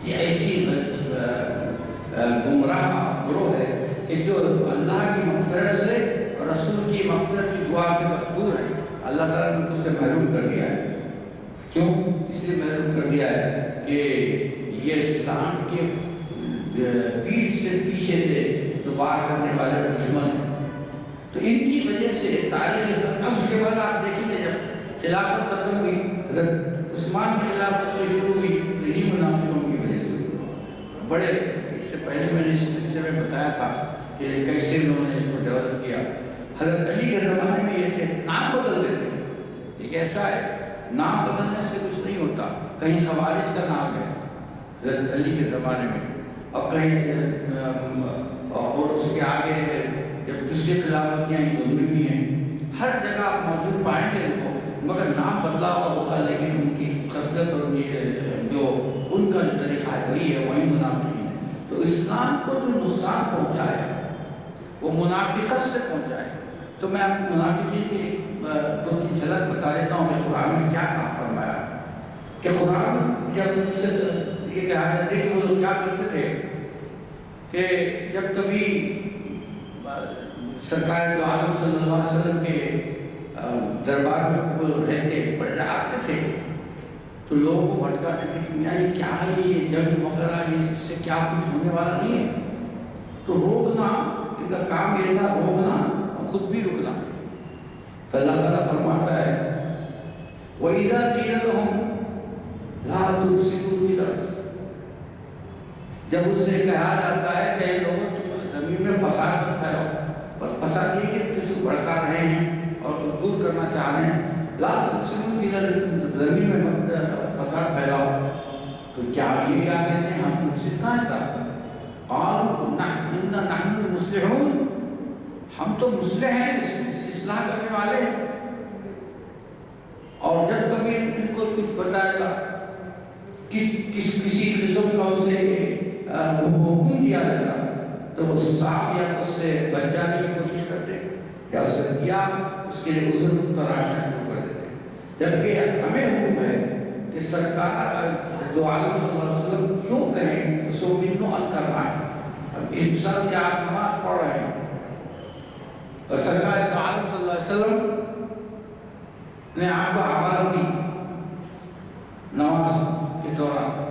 یہ ایسی گمراہ گروہ ہے کہ جو اللہ کی مغفرت سے اور رسول کی مغفرت کی دعا سے دور ہے۔ اللہ تعالیٰ نے اس سے محروم کر دیا ہے۔ کیوں؟ اس لیے محروم کر دیا ہے کہ یہ اسلام کے پیٹھ سے پیچھے سے دوبار کرنے والے دشمن ہیں۔ تو ان کی وجہ سے تاریخ اب اس کے بعد آپ دیکھیں گے جب خلافت ختم ہوئی، حضرت عثمان کی خلافت سے شروع ہوئی تو انہی منافقوں کی وجہ سے ہوئی۔ بڑے اس سے پہلے میں نے اس سلسلے میں بتایا تھا کہ کیسے انہوں نے اس کو ڈیولپ کیا۔ حضرت علی کے زمانے میں یہ تھے نام بدل دیتے، ایک ایسا ہے نام بدلنے سے کچھ نہیں ہوتا۔ کہیں خوارج کا نام ہے حضرت علی کے زمانے میں، اور کہیں اور اس کے آگے جب دوسری خلافت آئیں تو ان میں بھی ہیں، ہر جگہ آپ موجود پائیں گے ان کو، مگر نام بدلا ہوا ہوگا لیکن ان کی خصلت اور جو ان کا جو طریقہ ہے وہی ہے، وہی منافقین ہے۔ تو اسلام کو جو نقصان پہنچا ہے وہ منافقت سے پہنچا ہے۔ تو میں آپ منافقین کی 2-3 جھلک بتا دیتا ہوں کہ قرآن میں کیا کہا فرمایا کہ قرآن جب ان سے یہ کہا جاتا ہے کہ وہ کیا کرتے تھے کہ جب کبھی سرکار دو عالم صلی اللہ علیہ وسلم کے دربار میں وہ رہتے بڑے آتے تھے تو لوگوں کو بھٹکاتے تھے کہ میاں یہ کیا ہے، یہ جنگ وغیرہ یہ اس سے کیا کچھ ہونے والا نہیں ہے، تو روکنا ان کا کام یہ تھا، روکنا اور خود بھی رکنا۔ تو اللہ تعالیٰ فرماتا ہے وَإِذَا قِيلَ لَهُمْ لَا تُفْسِدُوا فِي الْأَرْضِ، جب اس سے کہا جاتا ہے کہ لوگوں تم زمین میں فساد مت پھیلاؤ، پر فساد یہ کہ کسی کو بھڑکا رہے ہیں اور دور کرنا چاہ رہے ہیں، لا تفسدوا فی الارض، زمین میں مت فساد پھیلاؤ، تو کیا یہ کیا کہتے ہیں ہم مفسد کہاں ہیں صاحب؟ قالوا نحن المصلحون، ہم تو مصلح ہیں، اصلاح کرنے والے ہیں۔ اور جب کبھی ان کو کچھ بتایا تھا کسی قسم کا اسے حکم دیا جاتا تو وہ صاف یا اس سے بچ جانے کی کوشش کرتے یا اس سے کیا اس کے لیے عذر تراشنا شروع کر دیتے، جبکہ ہمیں حکم ہے کہ سرکار دو عالم صلی اللہ علیہ وسلم جو کہیں اس کو منو کر رہا ہے۔ اب انسان کیا آپ نماز پڑھ رہے ہیں اور سرکار دو عالم صلی اللہ علیہ وسلم نے آپ کو آواز دی نماز کے دوران،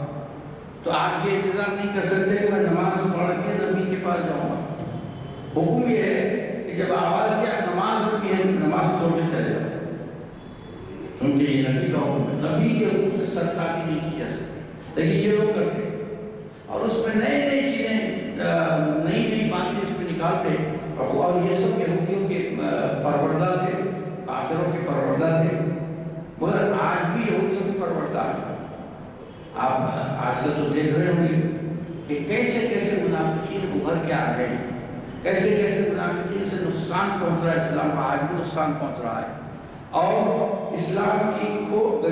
تو آپ یہ انتظار نہیں کر سکتے کہ میں نماز پڑھ کے نبی کے پاس جاؤں گا۔ حکم یہ ہے کہ جب آواز کی آپ نماز پڑھی ہے نماز چھوڑ کے چلے جاؤ، کیونکہ یہ نبی کا حکم ہے، نبی کے حکم سے سرکاری نہیں کی جا سکتی، لیکن یہ لوگ کرتے اور اس میں نئی چیزیں نئی باتیں اس میں نکالتے، اور یہ سب یہودیوں کے پروردہ تھے، کافروں کے پروردہ تھے، مگر آج بھی یہودیوں کے پروردہ ہیں۔ آپ آج کل تو دیکھ رہے ہوں گے کہ کیسے کیسے منافقین ابھر کے آ رہے ہیں، کیسے کیسے منافقین سے نقصان پہنچ رہا ہے، اسلام کا آج بھی نقصان پہنچ رہا ہے، اور اسلام کی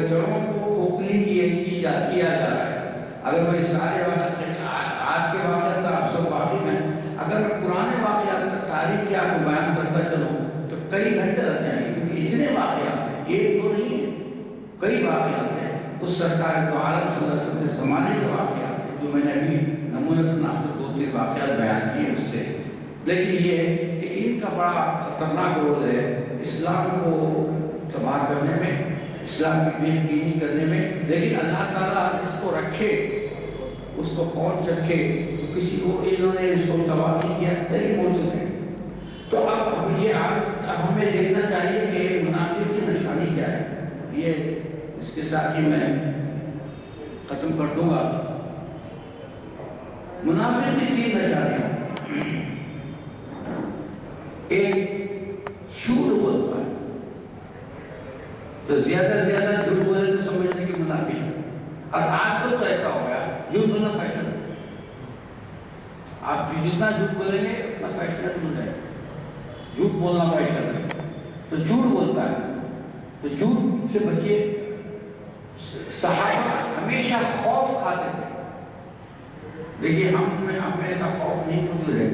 جڑوں کو کھوکھلی کیا جا رہا ہے۔ اگر میں سارے واقعات آج کے واقعات آپ سب واقف ہیں، اگر میں پرانے واقعات تاریخ کے آپ کو بیان کرتا چلوں تو کئی گھنٹے لگ جائیں گے، کیونکہ اتنے واقعات ہیں، ایک دو نہیں ہے، کئی واقعات ہیں اس سرکار دو عالم صلی اللہ علیہ وسلم کے زمانے کے واقعات ہیں، جو میں نے ابھی نمونتاً آپ کو 2-3 واقعات بیان کیے اس سے. لیکن یہ کہ ان کا بڑا خطرناک رول ہے اسلام کو تباہ کرنے میں، اسلام کی بے یقینی کرنے میں. لیکن اللہ تعالیٰ جس کو رکھے اس کو کون چکھے، تو کسی کو انہوں نے اس کو تباہ نہیں کیا، لیکن موجود ہے. تو اب ہمیں دیکھنا چاہیے کہ منافق کی نشانی کیا ہے. یہ اس کے ساتھ ہی میں ختم کر دوں گا. منافق کی 3 نشانیاں. ایک جھوٹ بولتا ہے، تو زیادہ سے زیادہ جھوٹ بولے تو سمجھنے کی منافق ہے. اور آج کل تو ایسا ہو گیا جھوٹ بولنا فیشن ہے. آپ جتنا جھوٹ بولیں گے اتنا فیشن ہو جائے گا. جھوٹ بولنا فیشن ہے تو جھوٹ بولتا ہے. تو جھوٹ سے بچیے. صحابہ ہمیشہ خوف کھاتے تھے. دیکھیے ہم میں ایسا خوف نہیں موجود ہے.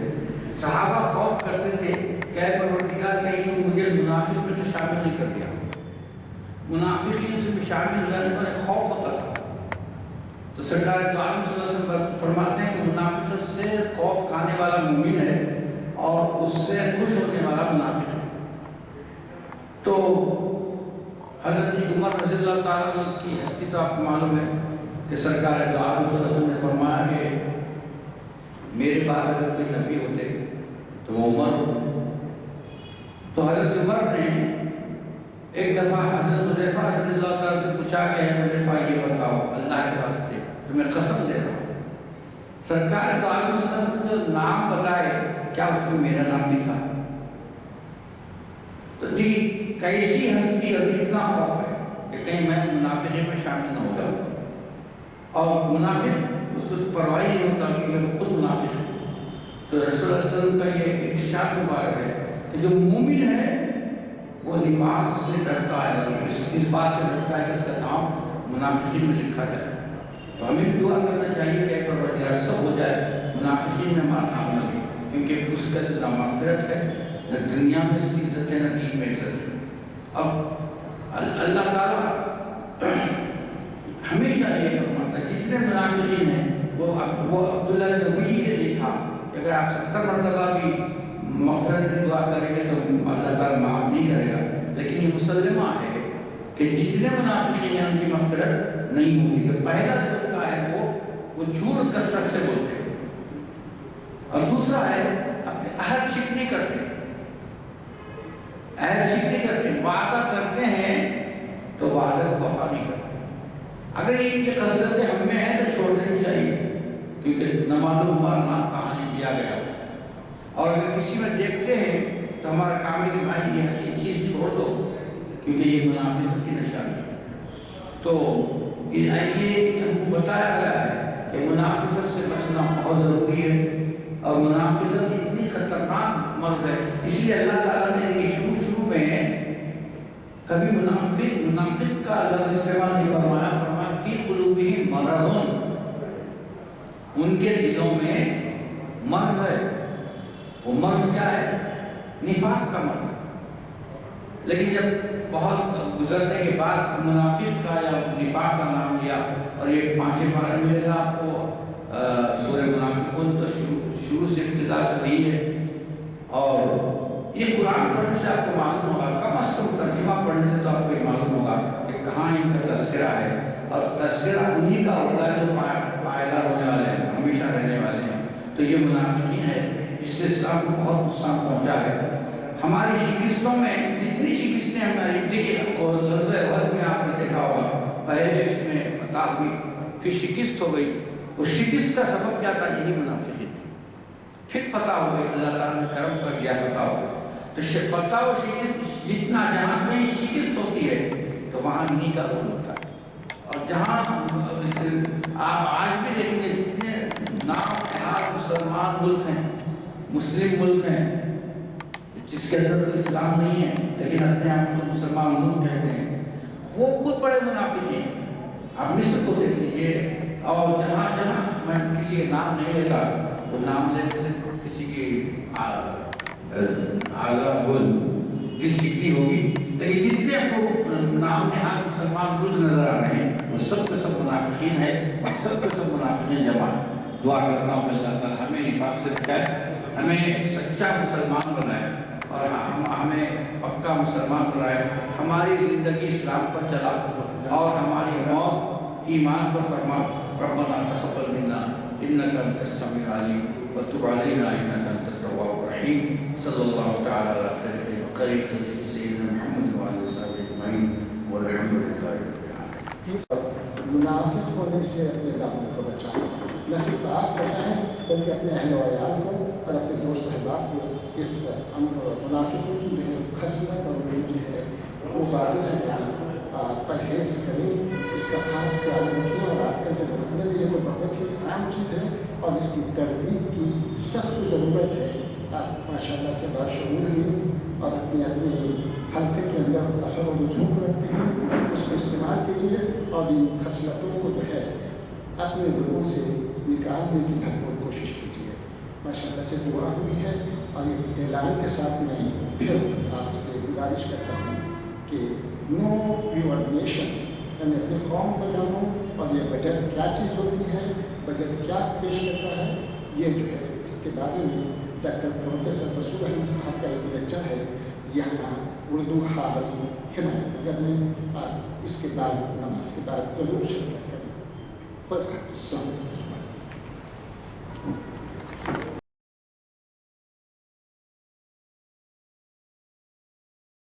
صحابہ خوف کرتے تھے کہ پروردگار کہیں تو مجھے منافق میں تو شامل نہیں کر دیا. منافقین سے بھی شامل ہو جانے کا ایک خوف ہوتا تھا. تو سرکار دو عالم صلی اللہ علیہ وسلم فرماتے ہیں کہ منافقت سے خوف کھانے والا مومن ہے اور اس سے خوش ہونے والا منافق ہے. تو حضرت عمر رضی اللہ تعالیٰ عنہ کی ہستی تو آپ کو معلوم ہے کہ سرکار دو عالم صلی اللہ علیہ وسلم نے فرمایا کہ میرے بعد اگر کوئی نبی ہوتے تو وہ عمر ہوتے. تو حضرت عمر نے ایک دفعہ حضرت حذیفہ رضی اللہ تعالیٰ سے پوچھا کہ حذیفہ یہ بتاؤ اللہ کے واسطے تمہیں قسم دے رہا ہوں، سرکار دو عالم صلی اللہ علیہ وسلم جو نام بتائے کیا اس میں میرا نام بھی تھا؟ تو جی کیسی ہستی اور کتنا خوف ہے کہ کہیں میں منافقین میں شامل نہ ہو جاؤں. اور منافق اس کو پرواہ نہیں ہوتا کہ وہ خود منافق ہے. تو رسول اللہ علیہ وسلم کا یہ ارشاد مبارک ہے کہ جو مومن ہے وہ نفاق سے ڈرتا ہے اور اس بات سے ڈرتا ہے کہ اس کا نام منافقین میں لکھا جائے. تو ہمیں بھی دعا کرنا چاہیے کہ پروردگار سب ہو جائے منافقین میں ہمارا نام نہ لے، کیونکہ اس کا نہ مغفرت ہے، نہ دنیا میں اس کی عزت ہے، نہ دین میں عزت ہے. اب اللہ تعالیٰ ہمیشہ یہ فرماتا ہے جتنے منافقین ہیں وہ عبداللہ بن ابی کے لیے تھا کہ اگر آپ 70 مرتبہ بھی مغفرت کی دعا کریں گے تو اللہ تعالیٰ معاف نہیں کرے گا. لیکن یہ مسلمہ ہے کہ جتنے منافقین ہیں ان کی مغفرت نہیں ہوگی. تو پہلا جو ان کا ہے وہ جھوٹ کثرت سے بولتے ہیں، اور دوسرا ہے اپنے عہد شکنی کرتے ہیں. عہد شکنی کرتے ہیں، وعدہ کرتے ہیں تو وعدہ وفا نہیں کرتے. اگر ان کی خصلتیں ہم میں ہیں تو چھوڑ دینی چاہیے، کیونکہ نہ معلوم ہمارا نام کہاں لکھ دیا گیا. اور اگر کسی میں دیکھتے ہیں تو ہمارا کام ہے کہ بھائی یہ چیز چھوڑ دو، کیونکہ یہ منافقت کی نشانی ہے. تو یہ ہم کو بتایا گیا ہے کہ منافقت سے بچنا بہت ضروری ہے. اور منافقت اتنی خطرناک مرض ہے، اس لیے اللہ تعالیٰ نے شروع میں کبھی منافق کا لفظ استعمال نہیں فرمایا فی قلوبہم مرض. ان کے دلوں میں مرض ہے. وہ مرض کیا ہے؟ نفاق کا مرض. لیکن جب بہت گزرنے کے بعد منافق کا یا نفاق کا نام لیا، اور یہ 5 پارہ ملے گا آپ کو سورہ منافقون، تو شروع سے ابتدا سے نہیں ہے. اور یہ قرآن پڑھنے سے آپ کو معلوم ہوگا، کم از کم ترجمہ پڑھنے سے تو آپ کو یہ معلوم ہوگا کہ کہاں ان کا تذکرہ ہے. اور تذکرہ انہی کا ہوتا ہے جو پائیدار ہونے والے ہیں، ہمیشہ رہنے والے ہیں. تو یہ منافقین ہے جس سے اسلام کو بہت نقصان پہنچا ہے. ہماری شکستوں میں جتنی شکستیں ہماری دیکھیے، اور غزوہ احد میں آپ نے دیکھا ہوگا پہلے اس میں فتح ہوئی، پھر شکست ہو گئی. وہ شکست کا سبب کیا تھا؟ یہی منافقین. پھر فتح ہو گئی، اللہ تعالیٰ نے کرم کر دیا، فتح ہو گئی. تو فتح و شکست جتنا جہاں کہیں شکست ہوتی ہے تو وہاں انہی کا رول ہوتا ہے. اور جہاں آپ آج بھی دیکھیں گے جتنے نام مسلمان ملک ہیں، مسلم ملک ہیں، جس کے اندر تو اسلام نہیں ہے لیکن اپنے آپ کو مسلمان ملک کہتے ہیں، وہ خود بڑے منافقین ہیں. آپ مصر کو دیکھ لیجیے، اور جہاں جہاں میں کسی کا نام نہیں لیتا، وہ نام لینے سے کسی کی دل سیکھتی ہوگی، لیکن جتنے آپ کو نام نہاد مسلمان ملک نظر آ رہے ہیں وہ سب کے سب منافقین ہیں، اور سب کے سب منافقین جمع۔ دعا کرتا ہوں کہ اللہ تعالیٰ ہمیں نفاق سے بچائے، ہمیں سچا مسلمان بنائے، اور ہمیں پکا مسلمان بنائے، ہماری زندگی اسلام پر چلا اور ہماری موت ایمان پر فرما۔ ربنا تقبل منا انك انت السميع العليم وتب علينا انك انت التواب الرحيم صلى الله تعالى على خير خلق سيدنا محمد وعلى اله اجمعين والحمد لله رب العالمين۔ منافق ہونے سے اپنے دامن کو بچائیں، نہ صرف آپ بچائیں بلکہ اپنے اہل و عیال کو اور اپنے دوست احباب کو اس منافقوں کی جو ہے خصلت اور جو ہے وہ باتوں سے پرہیز کریں، اس کا خاص خیال رکھیں۔ اور آج کل کے زمانے میں یہ تو بہت ہی عام چیز ہے اور اس کی تربیت کی سخت ضرورت ہے۔ آپ ماشاء اللہ سے باشعور ہیں اور اپنے حلقے کے اندر اثر و رسوخ رکھتے ہیں، اس کو استعمال کیجیے اور ان خصلتوں کو جو ہے اپنے لوگوں سے نکالنے کی بھرپور کوشش کیجیے۔ ماشاء اللہ سے دعا ہوئی ہے، اور ایک اعلان کے ساتھ میں پھر آپ سے گزارش کرتا ہوں کہ نو یور نیشن، یعنی اپنی قوم کو جانو، اور یہ بجٹ کیا چیز ہوتی ہے، بجٹ کیا پیش کرتا ہے، یہ جو ہے اس کے بارے میں ڈاکٹر پروفیسر مسعود احمد صاحب کا ایک لیکچر ہے یہاں اردو حال حمایت نگر میں، آپ اس کے بعد نماز کے بعد ضرور شرکت کریں۔ خدا حافظ۔